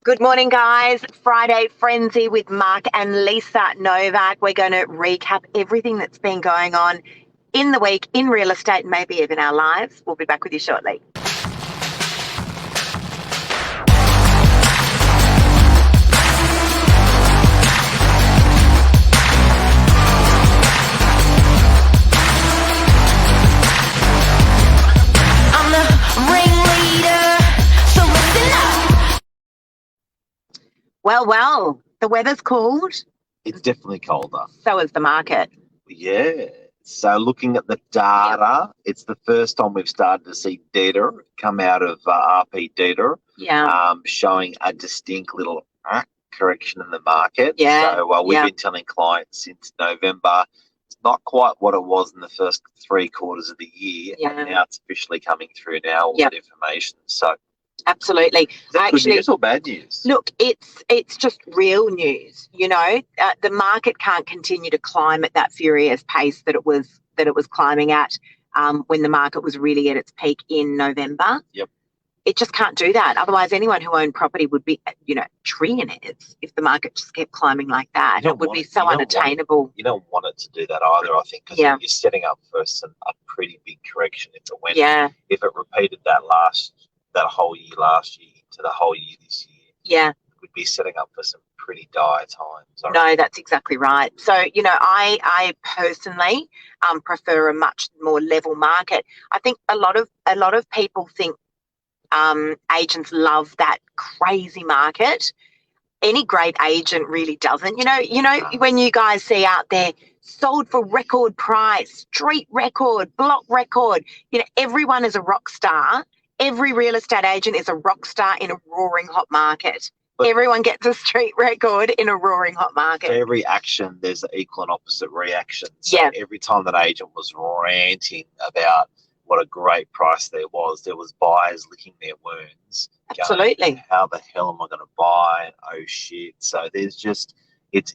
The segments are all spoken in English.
Good morning, guys. Friday Frenzy with Mark and Lisa Novak. We're going to recap everything that's been going on in the week in real estate and maybe even our lives. We'll be back with you shortly. I'm the ringleader, so listen up. Well, the weather's cooled. It's definitely colder. So is the market. Yeah. So looking at the data, it's the first time we've started to see data come out of RP data, Yeah. showing a distinct little correction in the market. Yeah, So we've yeah. been telling clients since November, it's not quite what it was in the first 3 quarters of the year. Yeah. And now it's officially coming through now, all Yep. that information. So Absolutely. is that good news or bad news? Look, it's just real news. The market can't continue to climb at that furious pace that it was climbing at when the market was really at its peak in November. Yep. It just can't do that. Otherwise, anyone who owned property would be, trillionaires if the market just kept climbing like that. You don't It would want be it- so you don't want it. unattainable. You don't want it to do that either, I think, because Yeah. you're setting up for a pretty big correction if it went. Yeah, If it repeated that whole year last year to the whole year this year, yeah. we'd be setting up for some pretty dire times. No, that's exactly right. So, I personally prefer a much more level market. I think a lot of people think agents love that crazy market. Any great agent really doesn't. When you guys see out there sold for record price, street record, block record, everyone is a rock star. Every real estate agent is a rock star in a roaring hot market. But Everyone gets a street record in a roaring hot for market. every action, there's an equal and opposite reaction. So Yeah. every time that agent was ranting about what a great price there was buyers licking their wounds. Absolutely. Going, how the hell am I going to buy? Oh shit! So there's just it's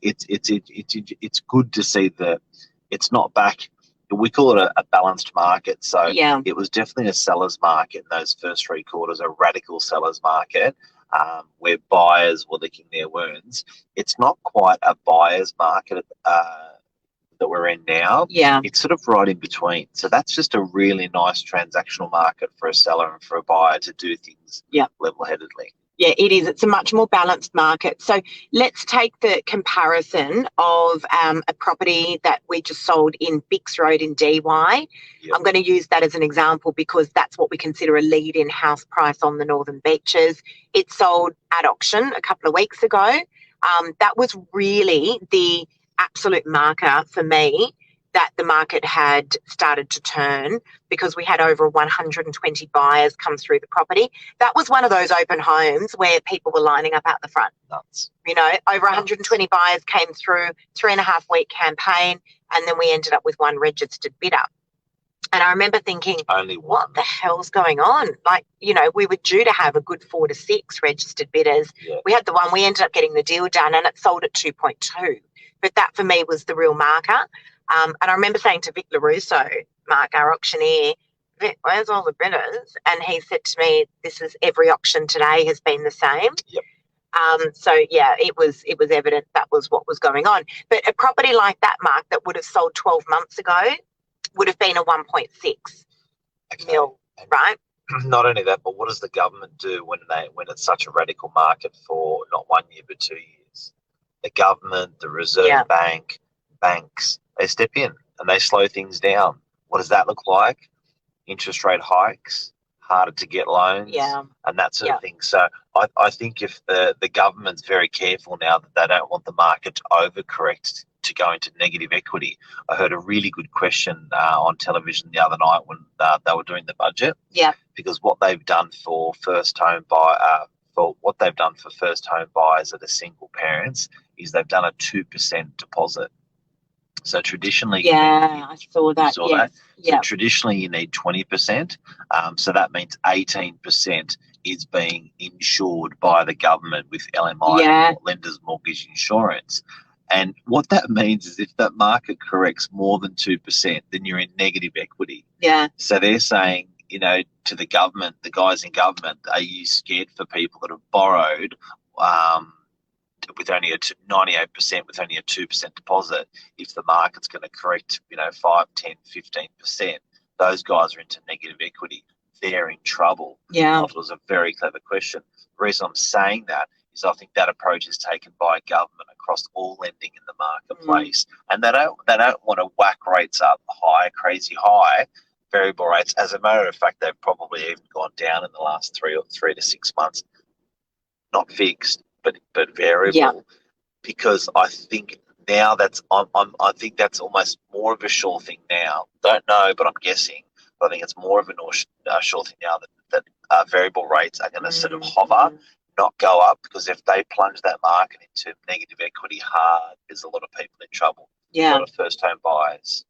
good to see that it's not back. We call it a balanced market. So Yeah. it was definitely a seller's market in those first 3 quarters, a radical seller's market. Where buyers were licking their wounds. It's not quite a buyer's market that we're in now. Yeah. It's sort of right in between. So that's just a really nice transactional market for a seller and for a buyer to do things Yeah. level-headedly. Yeah, it is. It's a much more balanced market. So let's take the comparison of a property that we just sold in Bix Road in DY. Yep. I'm going to use that as an example because that's what we consider a lead-in house price on the Northern Beaches. It sold at auction a couple of weeks ago. That was really the absolute marker for me that the market had started to turn because we had over 120 buyers come through the property. That was one of those open homes where people were lining up out the front. Nuts. Over 120 buyers came through, 3.5-week campaign, and then we ended up with one registered bidder. And I remember thinking, Only one. what the hell's going on? We were due to have a good 4 to 6 registered bidders. Yeah. We had the one, we ended up getting the deal done and it sold at 2.2. But that for me was the real marker. And I remember saying to Vic LaRusso, Mark, our auctioneer, Vic, where's all the bidders? And he said to me, this is every auction today has been the same. Yep. It was evident that was what was going on. But a property like that, Mark, that would have sold 12 months ago would have been a 1.6 mil, right? Not only that, but what does the government do when it's such a radical market for not 1 year but 2 years? The government, the Reserve Bank, banks, they step in and they slow things down. What does that look like? Interest rate hikes, harder to get loans, and that sort of thing. So I think if the government's very careful now that they don't want the market to overcorrect to go into negative equity. I heard a really good question on television the other night when they were doing the budget. Yeah. Because what they've done for first home buyers that are single parents is they've done a 2% deposit. So traditionally, I saw that. So traditionally, you need 20%. So that means 18% is being insured by the government with LMI, Lenders Mortgage Insurance. And what that means is if that market corrects more than 2%, then you're in negative equity. Yeah. So they're saying, to the government, the guys in government, are you scared for people that have borrowed with only 98% with only a 2% deposit, if the market's going to correct, 5, 10, 15%, those guys are into negative equity. They're in trouble. Yeah. I thought it was a very clever question. The reason I'm saying that is I think that approach is taken by government across all lending in the marketplace, and they don't want to whack rates up high, crazy high. Variable rates, as a matter of fact, they've probably even gone down in the last 3 to 6 months. Not fixed, but variable. Yeah. Because I think now I think that's almost more of a sure thing now. Don't know, but I'm guessing. But I think it's more of a sure thing now that variable rates are going to sort of hover, not go up, because if they plunge that market into negative equity hard, there's a lot of people in trouble. Yeah. A lot of first-home buyers.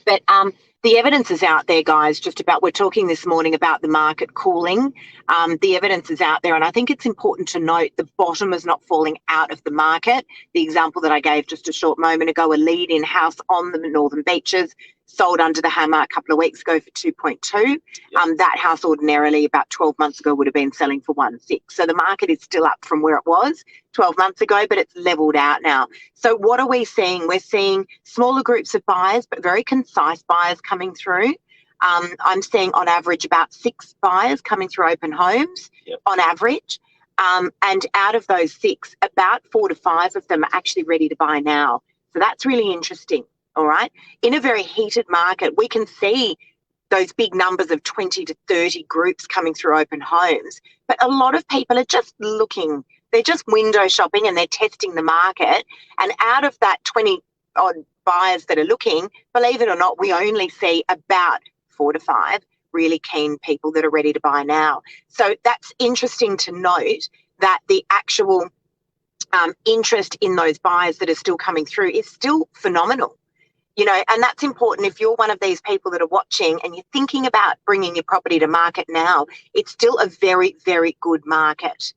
But the evidence is out there, guys, just about, we're talking this morning about the market cooling. The evidence is out there, and I think it's important to note the bottom is not falling out of the market. The example that I gave just a short moment ago, a lead-in house on the Northern Beaches sold under the hammer a couple of weeks ago for 2.2. Yep. That house ordinarily about 12 months ago would have been selling for 1.6. So the market is still up from where it was 12 months ago, but it's leveled out now. So what are we seeing? We're seeing smaller groups of buyers, but very concise buyers coming through. I'm seeing on average about 6 buyers coming through Open Homes. Yep. On average. And out of those 6, about 4 to 5 of them are actually ready to buy now. So that's really interesting. All right. In a very heated market, we can see those big numbers of 20 to 30 groups coming through Open Homes. But a lot of people are just looking, they're just window shopping and they're testing the market. And out of that 20 odd buyers that are looking, believe it or not, we only see about 4 to 5 really keen people that are ready to buy now. So that's interesting to note, that the actual interest in those buyers that are still coming through is still phenomenal. And that's important. If you're one of these people that are watching and you're thinking about bringing your property to market now, it's still a very, very good market.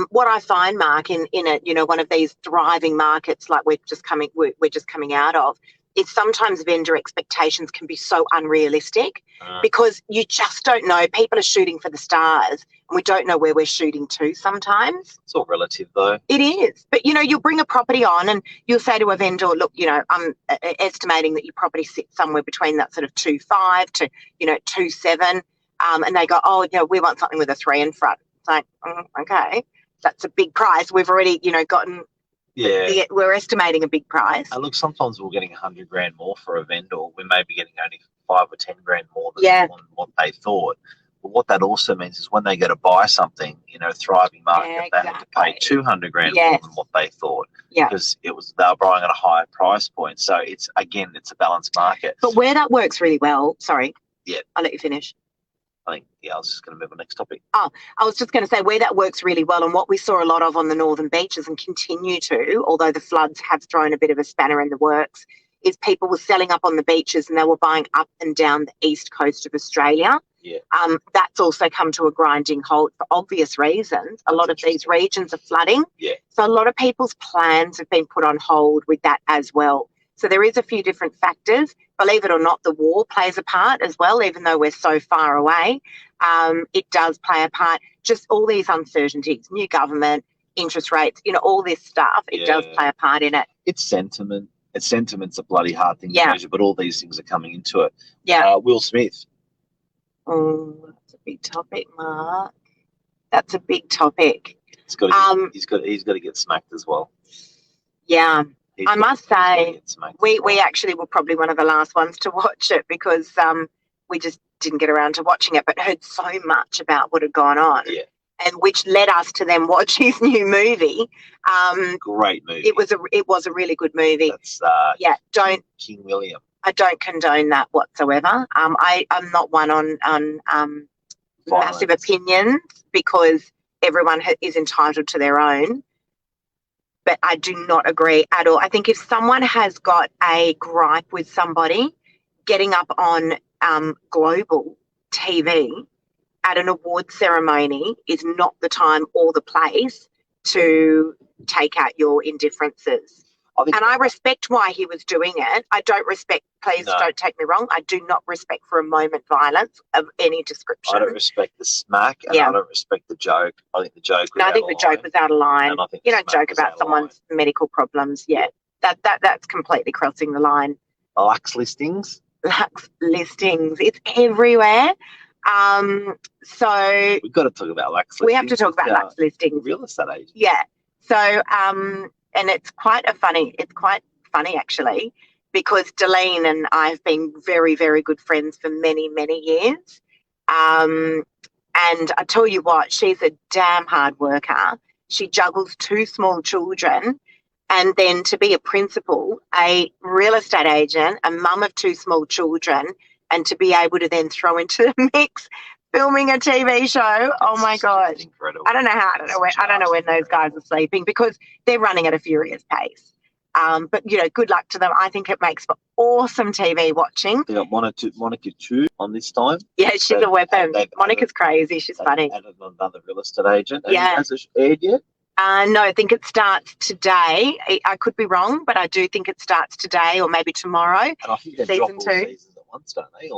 What I find, Mark, in one of these thriving markets like we're just coming out of, is sometimes vendor expectations can be so unrealistic because you just don't know. People are shooting for the stars and we don't know where we're shooting to sometimes. It's all relative, though. It is. But, you'll bring a property on and you'll say to a vendor, look, I'm estimating that your property sits somewhere between that sort of 2.5 to, 2.7. And they go, oh, we want something with a 3 in front. It's like, okay, that's a big price. We've already, gotten... Yeah, we're estimating a big price. And look, sometimes we're getting $100,000 more for a vendor. We may be getting only $5,000 or $10,000 more than what they thought. But what that also means is when they go to buy something, thriving market, they have to pay $200,000 more than what they thought. Yeah, because they were buying at a higher price point. So it's a balanced market. But where that works really well, sorry. Yeah, I'll let you finish. I was just going to move on to the next topic. Oh, I was just going to say where that works really well, and what we saw a lot of on the Northern Beaches and continue to, although the floods have thrown a bit of a spanner in the works, is people were selling up on the beaches and they were buying up and down the east coast of Australia. Yeah. That's also come to a grinding halt for obvious reasons. A lot of these regions are flooding. Yeah. So a lot of people's plans have been put on hold with that as well. So there is a few different factors. Believe it or not, the war plays a part as well, even though we're so far away. It does play a part. Just all these uncertainties, new government, interest rates, all this stuff, it does play a part in it. It's sentiment. Sentiment's a bloody hard thing to measure, but all these things are coming into it. Yeah. Will Smith. Oh, that's a big topic, Mark. That's a big topic. He's got to get smacked as well. Yeah. I must say, we actually were probably one of the last ones to watch it because we just didn't get around to watching it, but heard so much about what had gone on. Yeah. And which led us to then watch his new movie. Great movie. It was a really good movie. That's King William. I don't condone that whatsoever. I'm not one on massive opinions because everyone is entitled to their own. But I do not agree at all. I think if someone has got a gripe with somebody, getting up on global TV at an award ceremony is not the time or the place to take out your indifferences. think, And I respect why he was doing it. I don't respect, please No. don't take me wrong, I do not respect for a moment violence of any description. I don't respect the smack, and Yeah. I don't respect the joke. I think the joke was No, I think the joke was out of line. And I think You the don't smack joke was out about of someone's medical problems. Yeah, that's completely crossing the line. Lux listings. Lux listings, it's everywhere. So We've got to talk about Lux listings. we have to talk about Lux listings. Real estate agent. Yeah. So and it's quite funny actually, because Delene and I have been very, very good friends for many, many years. And I tell you what, she's a damn hard worker. She juggles 2 small children, and then to be a principal, a real estate agent, a mum of 2 small children, and to be able to then throw into the mix filming a TV show. Oh my God. Incredible. I don't know when those guys are sleeping, because they're running at a furious pace. But good luck to them. I think it makes for awesome TV watching. They got Monica Chu on this time. Yeah, she's a weapon. Monica's crazy. She's funny. Added another real estate agent. Yeah. Has it aired yet? No, I think it starts today. I could be wrong, but I do think it starts today or maybe tomorrow. And I think they drop all seasons at once, don't they?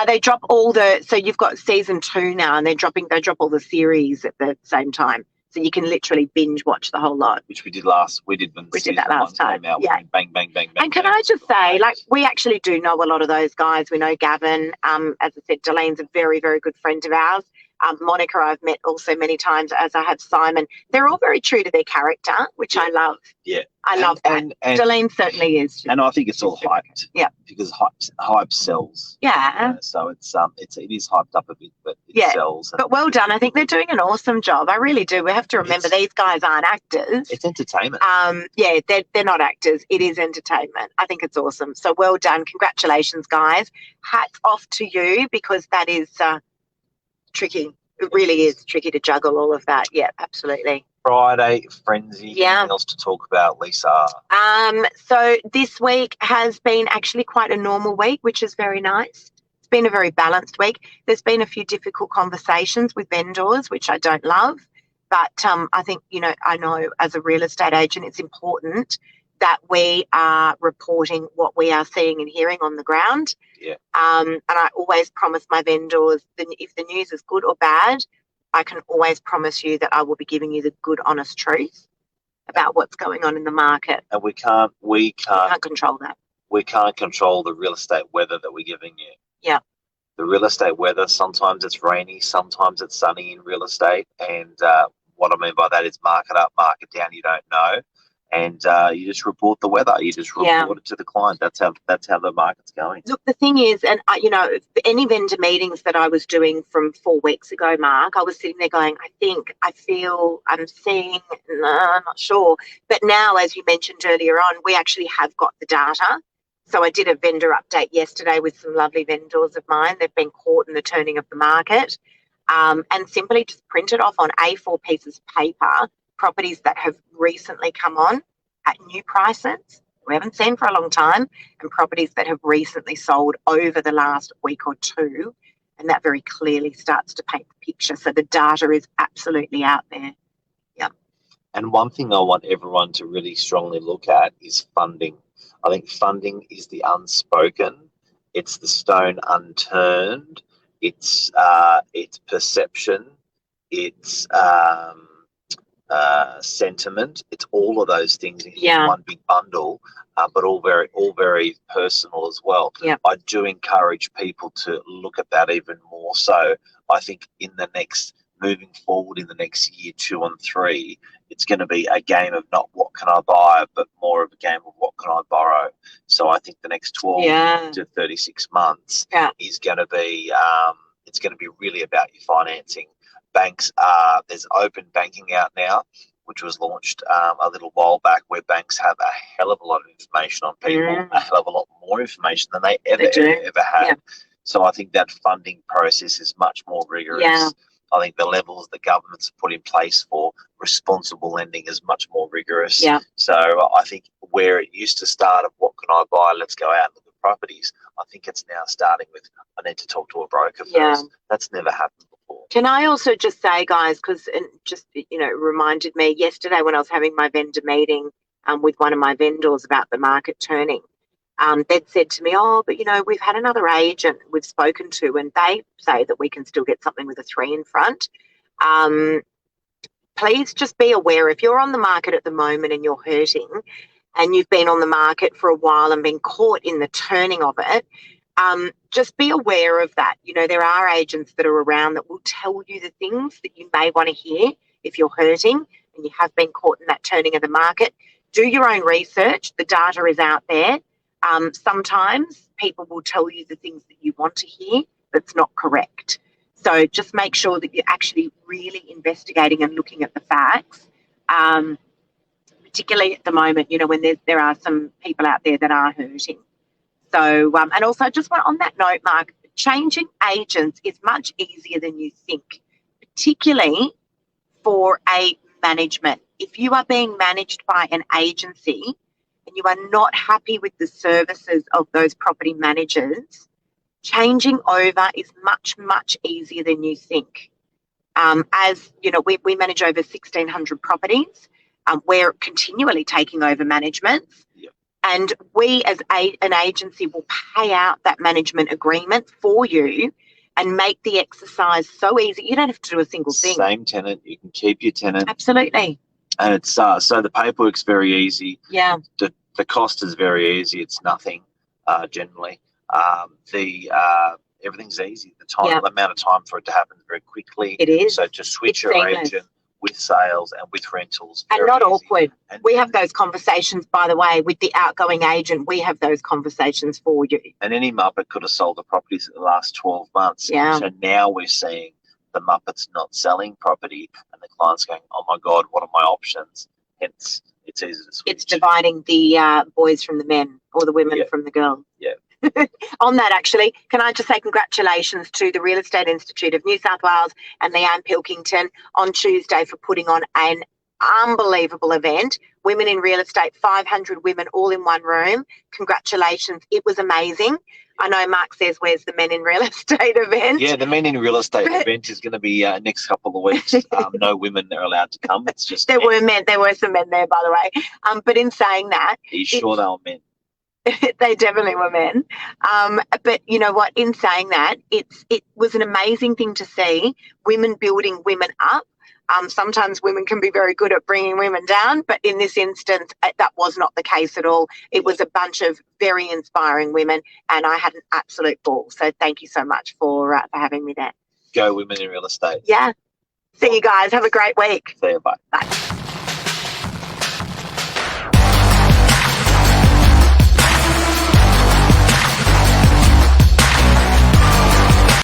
They drop so you've got season 2 now, and they drop all the series at the same time. So you can literally binge watch the whole lot. Which we did when we did season that last 1 time. came out. Yeah. Bang, bang, bang, bang. And can I just say, we actually do know a lot of those guys. We know Gavin. As I said, Delene's a very, very good friend of ours. Monica I've met also many times, as I have Simon. They're all very true to their character, which I love. Yeah. I love that. And Delene certainly is. And I think it's all hyped. Yeah. Because hype sells. Yeah. So it is hyped up a bit, but it sells. But well done. I think they're doing an awesome job. I really do. We have to remember these guys aren't actors. It's entertainment. Yeah, they're not actors. It is entertainment. I think it's awesome. So well done. Congratulations, guys. Hats off to you, because that is tricky. It really is tricky to juggle all of that. Yeah, absolutely. Friday frenzy. Yeah. Anything else to talk about, Lisa? So this week has been actually quite a normal week, which is very nice. It's been a very balanced week. There's been a few difficult conversations with vendors, which I don't love. But I think, I know as a real estate agent, it's important that we are reporting what we are seeing and hearing on the ground. Yeah. And I always promise my vendors that if the news is good or bad, I can always promise you that I will be giving you the good, honest truth about what's going on in the market. And we can't control that. We can't control the real estate weather that we're giving you. Yeah. The real estate weather, sometimes it's rainy, sometimes it's sunny in real estate. And what I mean by that is market up, market down, you don't know. And you just report the weather. You just report it to the client. That's how the market's going. Look, the thing is, and any vendor meetings that I was doing from 4 weeks ago, Mark, I was sitting there going, I feel, I'm seeing, I'm not sure. But now, as you mentioned earlier on, we actually have got the data. So I did a vendor update yesterday with some lovely vendors of mine. They've been caught in the turning of the market, and simply just printed off on A4 pieces of paper properties that have recently come on at new prices we haven't seen for a long time, and properties that have recently sold over the last week or two, and that very clearly starts to paint the picture. So the data is absolutely out there. Yeah. And one thing I want everyone to really strongly look at is funding. I think funding is the unspoken. It's the stone unturned. It's perception. It's sentiment. It's all of those things in one big bundle, but all very personal as well. Yeah. I do encourage people to look at that even more so. I think moving forward in the next year, 2 and 3, it's going to be a game of not what can I buy, but more of a game of what can I borrow. So I think the next 12 to 36 months is going to be it's going to be really about your financing. Banks there's open banking out now, which was launched a little while back, where banks have a hell of a lot of information on people, a hell of a lot more information than they ever had. Yeah. So I think that funding process is much more rigorous. Yeah. I think the levels the government's put in place for responsible lending is much more rigorous. Yeah. So I think where it used to start of what can I buy, let's go out and look at properties, I think it's now starting with I need to talk to a broker first. Yeah. That's never happened before. Can I also just say, guys, because it just reminded me yesterday when I was having my vendor meeting, with one of my vendors about the market turning. They'd said to me, oh, but, we've had another agent we've spoken to and they say that we can still get something with a 3 in front. Please just be aware, if you're on the market at the moment and you're hurting and you've been on the market for a while and been caught in the turning of it, just be aware of that. There are agents that are around that will tell you the things that you may want to hear if you're hurting and you have been caught in that turning of the market. Do your own research. The data is out there. Sometimes people will tell you the things that you want to hear that's not correct. So just make sure that you're actually really investigating and looking at the facts, particularly at the moment, when there are some people out there that are hurting. So, and also just on that note, Mark, changing agents is much easier than you think, particularly for a management. If you are being managed by an agency and you are not happy with the services of those property managers, changing over is much, much easier than you think. As you know, we manage over 1,600 properties. We're continually taking over managements. Yep. And we as an agency will pay out that management agreement for you and make the exercise so easy. You don't have to do a single thing. Same tenant, you can keep your tenant. Absolutely. And it's so the paperwork's very easy. Yeah. The cost is very easy. It's nothing generally. Everything's easy. The amount of time for it to happen very quickly. It is. So just switch your seamless. agent with sales and with rentals. And not easy. awkward. And we have those conversations, by the way, with the outgoing agent. We have those conversations for you. And any Muppet could have sold the properties in the last 12 months. Yeah. So now we're seeing the Muppets not selling property and the client's going, oh my God, what are my options? Hence, it's easy to switch. It's dividing the boys from the men or the women from the girls. Yeah. On that, actually, can I just say congratulations to the Real Estate Institute of New South Wales and Leanne Pilkington on Tuesday for putting on an unbelievable event. Women in Real Estate, 500 women all in one room. Congratulations. It was amazing. I know Mark says, where's the Men in Real Estate event? Yeah, the Men in Real Estate event is going to be next couple of weeks. No women are allowed to come. It's just There were some men there, by the way. But in saying that, are you sure they were men? They definitely were men. But you know what? In saying that, it was an amazing thing to see, women building women up. Sometimes women can be very good at bringing women down, but in this instance, that was not the case at all. It was a bunch of very inspiring women, and I had an absolute ball. So thank you so much for having me there. Go Women in Real Estate. Yeah. See you guys. Have a great week. See you. Bye. Bye.